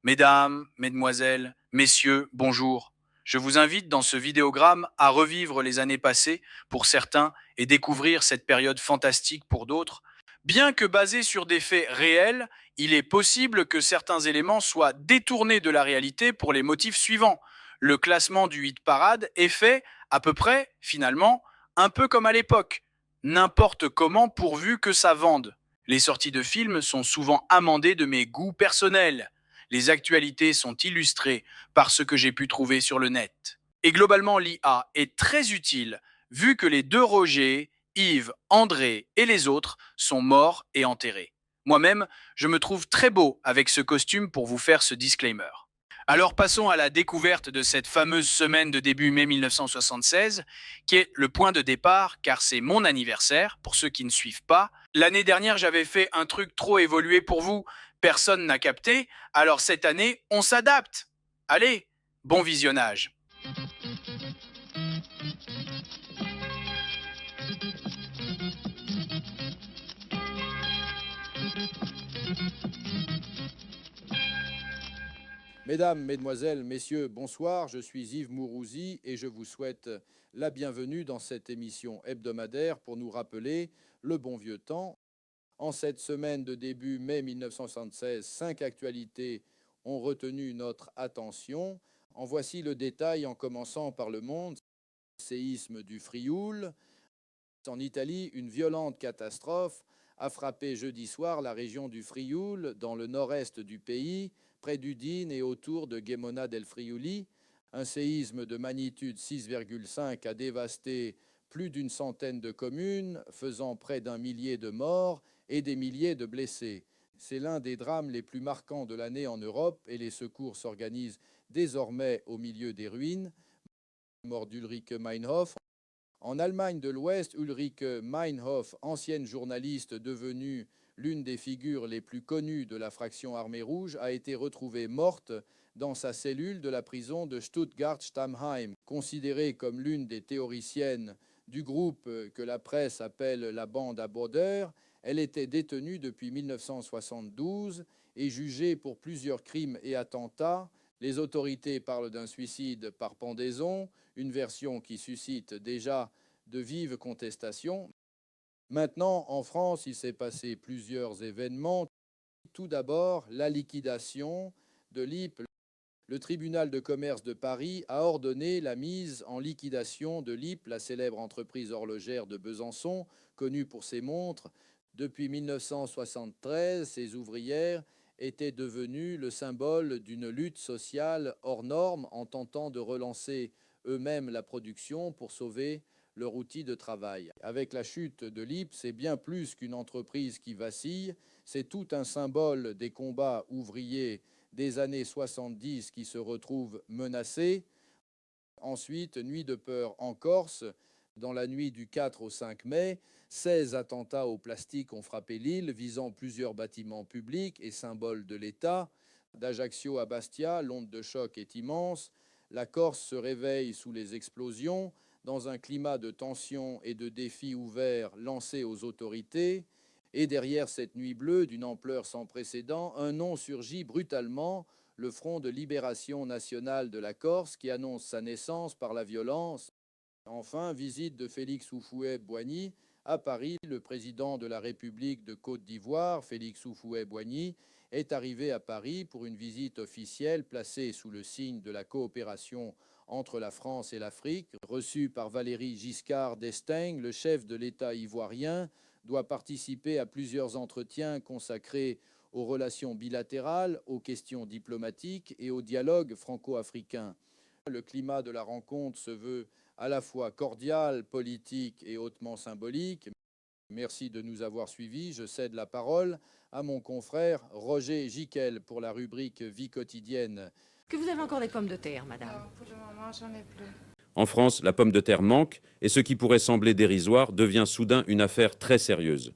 Mesdames, mesdemoiselles, messieurs, bonjour. Je vous invite dans ce vidéogramme à revivre les années passées pour certains et découvrir cette période fantastique pour d'autres. Bien que basé sur des faits réels, il est possible que certains éléments soient détournés de la réalité pour les motifs suivants. Le classement du hit parade est fait à peu près, finalement, un peu comme à l'époque. N'importe comment pourvu que ça vende. Les sorties de films sont souvent amendées de mes goûts personnels. Les actualités sont illustrées par ce que j'ai pu trouver sur le net. Et globalement, l'IA est très utile, vu que les deux Roger, Yves, André et les autres sont morts et enterrés. Moi-même, je me trouve très beau avec ce costume pour vous faire ce disclaimer. Alors passons à la découverte de cette fameuse semaine de début mai 1976, qui est le point de départ car c'est mon anniversaire, pour ceux qui ne suivent pas. L'année dernière, j'avais fait un truc trop évolué pour vous, personne n'a capté, alors cette année, on s'adapte. Allez, bon visionnage. Mesdames, Mesdemoiselles, Messieurs, bonsoir, je suis Yves Mourouzi et je vous souhaite la bienvenue dans cette émission hebdomadaire pour nous rappeler le bon vieux temps. En cette semaine de début mai 1976, 5 actualités ont retenu notre attention. En voici le détail en commençant par le monde. Séisme du Frioul. En Italie, une violente catastrophe a frappé jeudi soir la région du Frioul, dans le nord-est du pays, près d'Udine et autour de Gemona del Friuli. Un séisme de magnitude 6,5 a dévasté plus d'une centaine de communes, faisant près d'un millier de morts et des milliers de blessés. C'est l'un des drames les plus marquants de l'année en Europe et les secours s'organisent désormais au milieu des ruines. Mort d'Ulrike Meinhof. En Allemagne de l'Ouest, Ulrike Meinhof, ancienne journaliste devenue l'une des figures les plus connues de la fraction Armée Rouge, a été retrouvée morte dans sa cellule de la prison de Stuttgart-Stammheim. Considérée comme l'une des théoriciennes du groupe que la presse appelle la bande à Bauder, elle était détenue depuis 1972 et jugée pour plusieurs crimes et attentats. Les autorités parlent d'un suicide par pendaison, une version qui suscite déjà de vives contestations. Maintenant, en France, il s'est passé plusieurs événements. Tout d'abord, la liquidation de l'IP. Le tribunal de commerce de Paris a ordonné la mise en liquidation de l'IP, la célèbre entreprise horlogère de Besançon, connue pour ses montres. Depuis 1973, ces ouvrières étaient devenues le symbole d'une lutte sociale hors norme en tentant de relancer eux-mêmes la production pour sauver leur outil de travail. Avec la chute de l'IP, c'est bien plus qu'une entreprise qui vacille, c'est tout un symbole des combats ouvriers des années 70 qui se retrouvent menacés. Ensuite, nuit de peur en Corse. Dans la nuit du 4 au 5 mai, 16 attentats au plastique ont frappé l'île, visant plusieurs bâtiments publics et symboles de l'État. D'Ajaccio à Bastia, l'onde de choc est immense. La Corse se réveille sous les explosions, dans un climat de tension et de défis ouverts lancés aux autorités. Et derrière cette nuit bleue d'une ampleur sans précédent, un nom surgit brutalement, le Front de libération nationale de la Corse, qui annonce sa naissance par la violence. Enfin, visite de Félix Houphouët-Boigny à Paris. Le président de la République de Côte d'Ivoire, Félix Houphouët-Boigny, est arrivé à Paris pour une visite officielle placée sous le signe de la coopération entre la France et l'Afrique. Reçu par Valéry Giscard d'Estaing, le chef de l'État ivoirien doit participer à plusieurs entretiens consacrés aux relations bilatérales, aux questions diplomatiques et au dialogue franco-africain. Le climat de la rencontre se veut à la fois cordial, politique et hautement symbolique. Merci de nous avoir suivis. Je cède la parole à mon confrère Roger Giquel pour la rubrique Vie quotidienne. Que vous avez encore des pommes de terre, madame? Non, pour le moment, j'en ai plus. En France, la pomme de terre manque et ce qui pourrait sembler dérisoire devient soudain une affaire très sérieuse.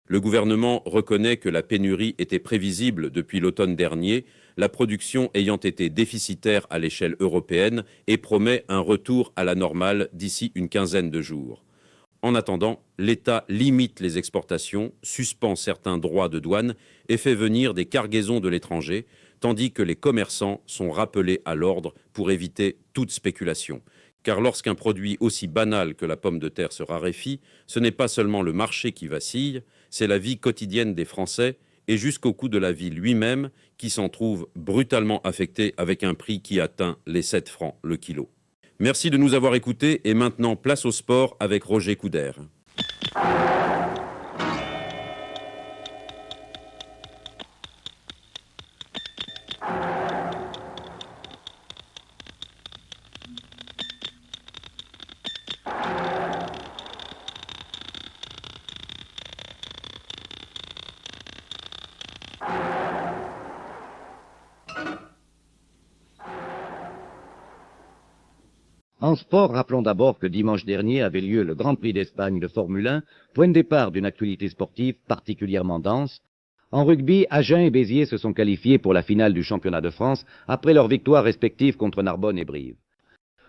Le gouvernement reconnaît que la pénurie était prévisible depuis l'automne dernier, la production ayant été déficitaire à l'échelle européenne et promet un retour à la normale d'ici une quinzaine de jours. En attendant, l'État limite les exportations, suspend certains droits de douane et fait venir des cargaisons de l'étranger, tandis que les commerçants sont rappelés à l'ordre pour éviter toute spéculation. Car lorsqu'un produit aussi banal que la pomme de terre se raréfie, ce n'est pas seulement le marché qui vacille, c'est la vie quotidienne des Français et jusqu'au coût de la vie lui-même qui s'en trouve brutalement affecté avec un prix qui atteint les 7 francs le kilo. Merci de nous avoir écoutés et maintenant place au sport avec Roger Coudert. En sport, rappelons d'abord que dimanche dernier avait lieu le Grand Prix d'Espagne de Formule 1, point de départ d'une actualité sportive particulièrement dense. En rugby, Agen et Béziers se sont qualifiés pour la finale du championnat de France après leurs victoires respectives contre Narbonne et Brive.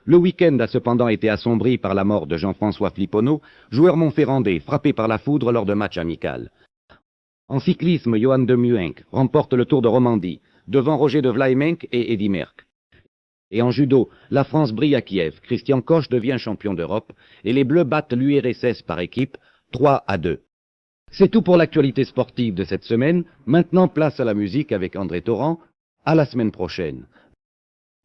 Le week-end a cependant été assombri par la mort de Jean-François Flipponneau, joueur montferrandais frappé par la foudre lors d'un match amical. En cyclisme, Johan de Muenck remporte le Tour de Romandie, devant Roger de Vlaeminck et Eddy Merckx. Et en judo, la France brille à Kiev. Christian Koch devient champion d'Europe et les Bleus battent l'URSS par équipe 3-2. C'est tout pour l'actualité sportive de cette semaine. Maintenant, place à la musique avec André Torrent. À la semaine prochaine.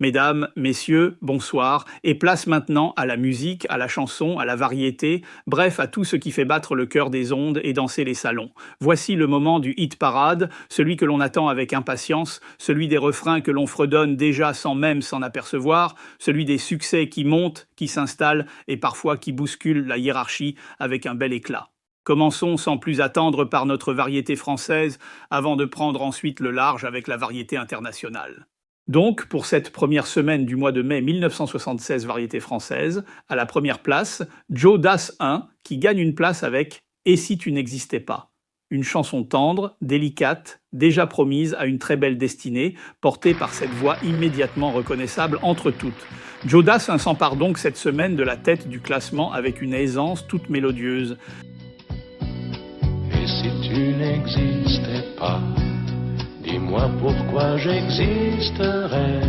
Mesdames, messieurs, bonsoir, et place maintenant à la musique, à la chanson, à la variété, bref à tout ce qui fait battre le cœur des ondes et danser les salons. Voici le moment du hit parade, celui que l'on attend avec impatience, celui des refrains que l'on fredonne déjà sans même s'en apercevoir, celui des succès qui montent, qui s'installent et parfois qui bousculent la hiérarchie avec un bel éclat. Commençons sans plus attendre par notre variété française, avant de prendre ensuite le large avec la variété internationale. Donc, pour cette première semaine du mois de mai 1976 variété française, à la première place, Joe Dass 1, qui gagne une place avec « Et si tu n'existais pas ?» Une chanson tendre, délicate, déjà promise à une très belle destinée, portée par cette voix immédiatement reconnaissable entre toutes. Joe Dass 1 s'empare donc cette semaine de la tête du classement avec une aisance toute mélodieuse. Et si tu n'existais pas ? Dis-moi pourquoi j'existerais,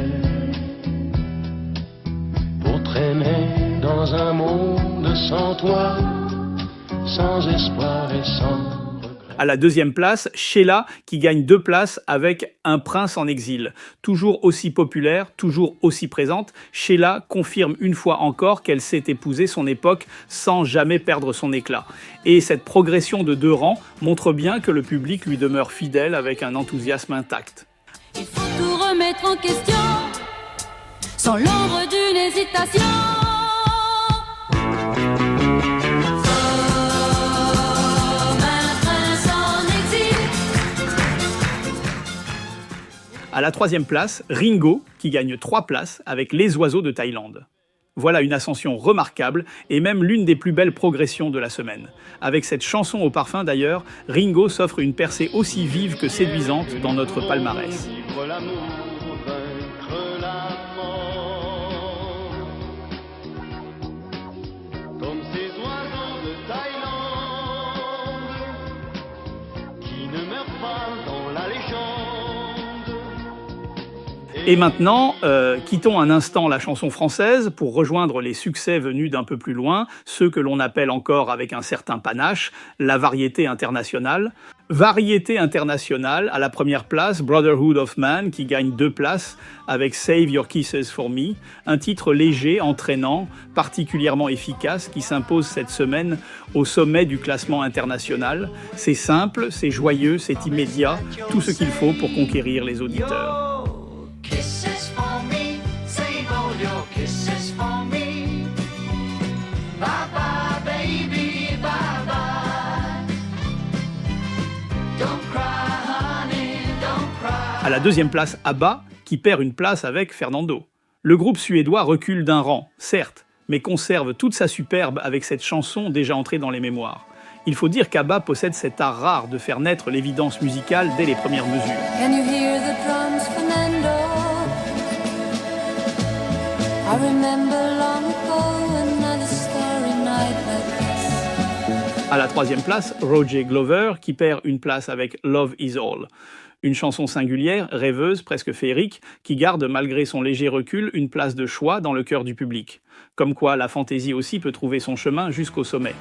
pour traîner dans un monde sans toi, sans espoir et sans regret. À la deuxième place, Sheila qui gagne 2 places avec Un prince en exil. Toujours aussi populaire, toujours aussi présente, Sheila confirme une fois encore qu'elle sait épouser son époque sans jamais perdre son éclat. Et cette progression de 2 rangs montre bien que le public lui demeure fidèle avec un enthousiasme intact. Il faut tout remettre en question, sans l'ombre d'une hésitation. À la 3e place, Ringo, qui gagne 3 places avec Les Oiseaux de Thaïlande. Voilà une ascension remarquable et même l'une des plus belles progressions de la semaine. Avec cette chanson au parfum d'ailleurs, Ringo s'offre une percée aussi vive que séduisante dans notre palmarès. Et maintenant, quittons un instant la chanson française pour rejoindre les succès venus d'un peu plus loin, ceux que l'on appelle encore avec un certain panache, la variété internationale. Variété internationale, à la première place, Brotherhood of Man, qui gagne 2 places avec Save Your Kisses for Me, un titre léger, entraînant, particulièrement efficace, qui s'impose cette semaine au sommet du classement international. C'est simple, c'est joyeux, c'est immédiat, tout ce qu'il faut pour conquérir les auditeurs. Kisses for me, save all your kisses for me. Bye bye, baby, bye bye. Don't cry, honey, don't cry. À la 2e place, ABBA, qui perd une place avec Fernando. Le groupe suédois recule d'un rang, certes, mais conserve toute sa superbe avec cette chanson déjà entrée dans les mémoires. Il faut dire qu'ABBA possède cet art rare de faire naître l'évidence musicale dès les premières mesures. Can you hear the drums, Fernando? I remember long ago another starry night like this. À la 3e place, Roger Glover, qui perd une place avec Love Is All. Une chanson singulière, rêveuse, presque féerique, qui garde, malgré son léger recul, une place de choix dans le cœur du public. Comme quoi la fantaisie aussi peut trouver son chemin jusqu'au sommet.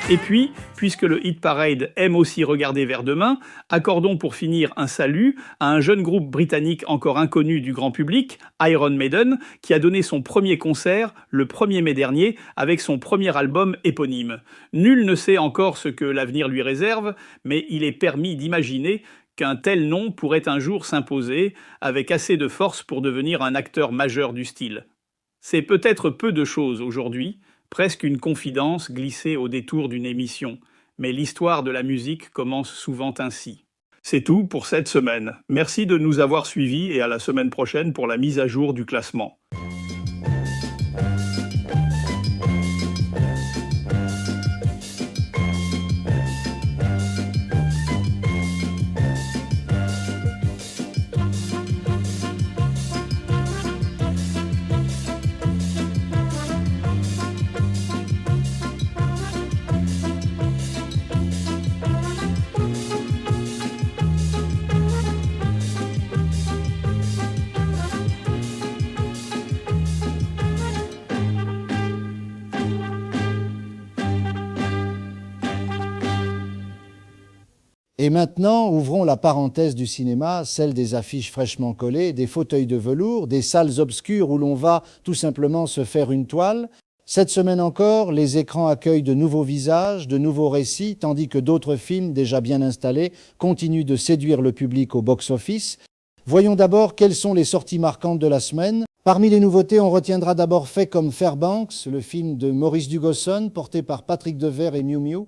Et puis, puisque le Hit Parade aime aussi regarder vers demain, accordons pour finir un salut à un jeune groupe britannique encore inconnu du grand public, Iron Maiden, qui a donné son premier concert le 1er mai dernier avec son premier album éponyme. Nul ne sait encore ce que l'avenir lui réserve, mais il est permis d'imaginer qu'un tel nom pourrait un jour s'imposer avec assez de force pour devenir un acteur majeur du style. C'est peut-être peu de choses aujourd'hui, presque une confidence glissée au détour d'une émission. Mais l'histoire de la musique commence souvent ainsi. C'est tout pour cette semaine. Merci de nous avoir suivis et à la semaine prochaine pour la mise à jour du classement. Et maintenant, ouvrons la parenthèse du cinéma, celle des affiches fraîchement collées, des fauteuils de velours, des salles obscures où l'on va tout simplement se faire une toile. Cette semaine encore, les écrans accueillent de nouveaux visages, de nouveaux récits, tandis que d'autres films déjà bien installés continuent de séduire le public au box-office. Voyons d'abord quelles sont les sorties marquantes de la semaine. Parmi les nouveautés, on retiendra d'abord Fait comme Fairbanks, le film de Maurice Dugosson, porté par Patrick Devers et Miu Miu,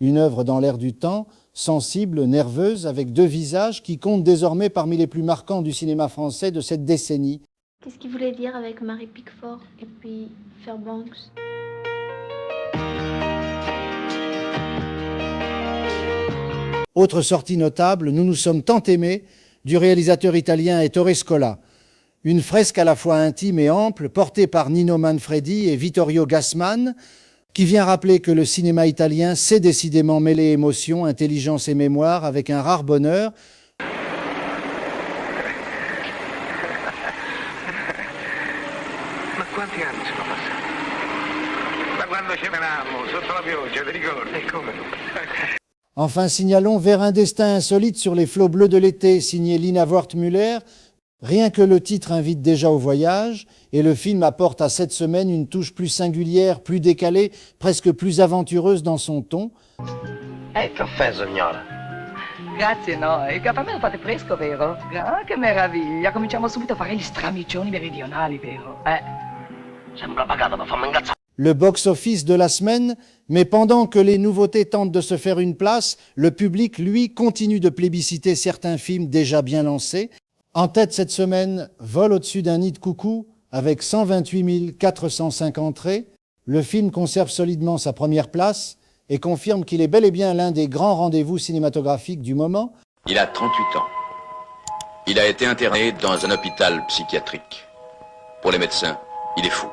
une œuvre dans l'air du temps, sensible, nerveuse, avec deux visages qui comptent désormais parmi les plus marquants du cinéma français de cette décennie. Qu'est-ce qu'il voulait dire avec Mary Pickford et puis Fairbanks? Autre sortie notable, Nous nous sommes tant aimés, du réalisateur italien Ettore Scola. Une fresque à la fois intime et ample, portée par Nino Manfredi et Vittorio Gassman, qui vient rappeler que le cinéma italien sait décidément mêler émotion, intelligence et mémoire avec un rare bonheur. Ma quanti anni sono passati? Da quando ci venammo, sotto la pioggia, ti ricordi? E come no? Enfin, signalons Vers un destin insolite sur les flots bleus de l'été, signé Lina Wortmüller. Rien que le titre invite déjà au voyage, et le film apporte à cette semaine une touche plus singulière, plus décalée, presque plus aventureuse dans son ton. Caffè, signora. Grazie, no. Il caffè me lo fate fresco, vero? Ah, che meraviglia. Cominciamo subito a fare gli stramiccioni meridionali, vero? Sembra pagato per farmi incazzare. Le box-office de la semaine, mais pendant que les nouveautés tentent de se faire une place, le public, lui, continue de plébisciter certains films déjà bien lancés. En tête cette semaine, Vol au-dessus d'un nid de coucou, avec 128 405 entrées. Le film conserve solidement sa première place et confirme qu'il est bel et bien l'un des grands rendez-vous cinématographiques du moment. Il a 38 ans. Il a été interné dans un hôpital psychiatrique. Pour les médecins, il est fou.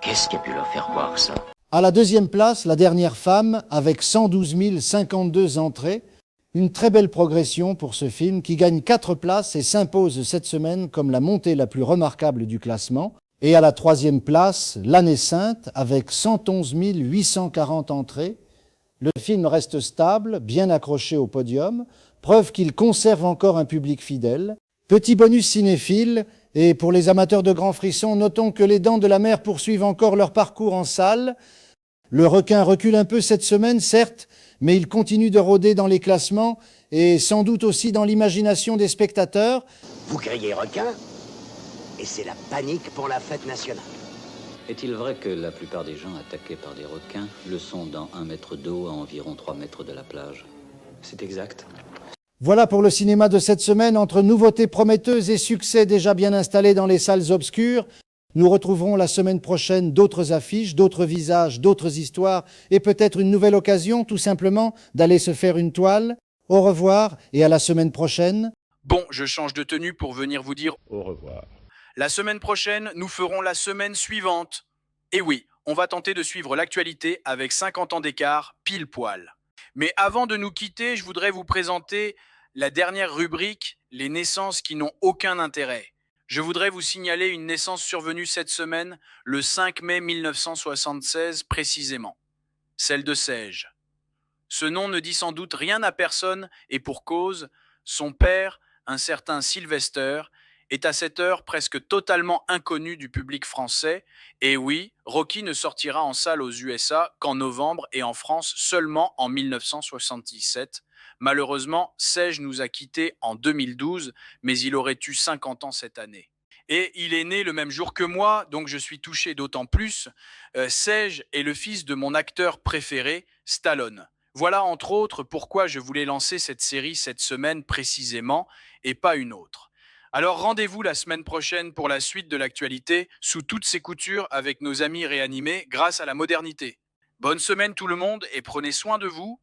Qu'est-ce qui a pu leur faire croire ça? À la deuxième place, La dernière femme, avec 112 052 entrées. Une très belle progression pour ce film qui gagne 4 places et s'impose cette semaine comme la montée la plus remarquable du classement. Et à la troisième place, L'année sainte, avec 111 840 entrées. Le film reste stable, bien accroché au podium, preuve qu'il conserve encore un public fidèle. Petit bonus cinéphile, et pour les amateurs de grands frissons, notons que Les Dents de la Mer poursuivent encore leur parcours en salle. Le requin recule un peu cette semaine, certes, mais il continue de rôder dans les classements et sans doute aussi dans l'imagination des spectateurs. Vous criez requin et c'est la panique pour la fête nationale. Est-il vrai que la plupart des gens attaqués par des requins le sont dans 1 mètre d'eau à environ 3 mètres de la plage? C'est exact. Voilà pour le cinéma de cette semaine, entre nouveautés prometteuses et succès déjà bien installés dans les salles obscures. Nous retrouverons la semaine prochaine d'autres affiches, d'autres visages, d'autres histoires et peut-être une nouvelle occasion tout simplement d'aller se faire une toile. Au revoir et à la semaine prochaine. Bon, je change de tenue pour venir vous dire au revoir. La semaine prochaine, nous ferons la semaine suivante. Et oui, on va tenter de suivre l'actualité avec 50 ans d'écart, pile poil. Mais avant de nous quitter, je voudrais vous présenter la dernière rubrique, les naissances qui n'ont aucun intérêt. Je voudrais vous signaler une naissance survenue cette semaine, le 5 mai 1976 précisément, celle de Sage. Ce nom ne dit sans doute rien à personne et pour cause, son père, un certain Sylvester, est à cette heure presque totalement inconnu du public français. Et oui, Rocky ne sortira en salle aux USA qu'en novembre et en France seulement en 1977. Malheureusement, Sage nous a quittés en 2012, mais il aurait eu 50 ans cette année. Et il est né le même jour que moi, donc je suis touché d'autant plus. Sage est le fils de mon acteur préféré, Stallone. Voilà entre autres pourquoi je voulais lancer cette série cette semaine précisément et pas une autre. Alors rendez-vous la semaine prochaine pour la suite de l'actualité sous toutes ses coutures avec nos amis réanimés grâce à la modernité. Bonne semaine tout le monde et prenez soin de vous.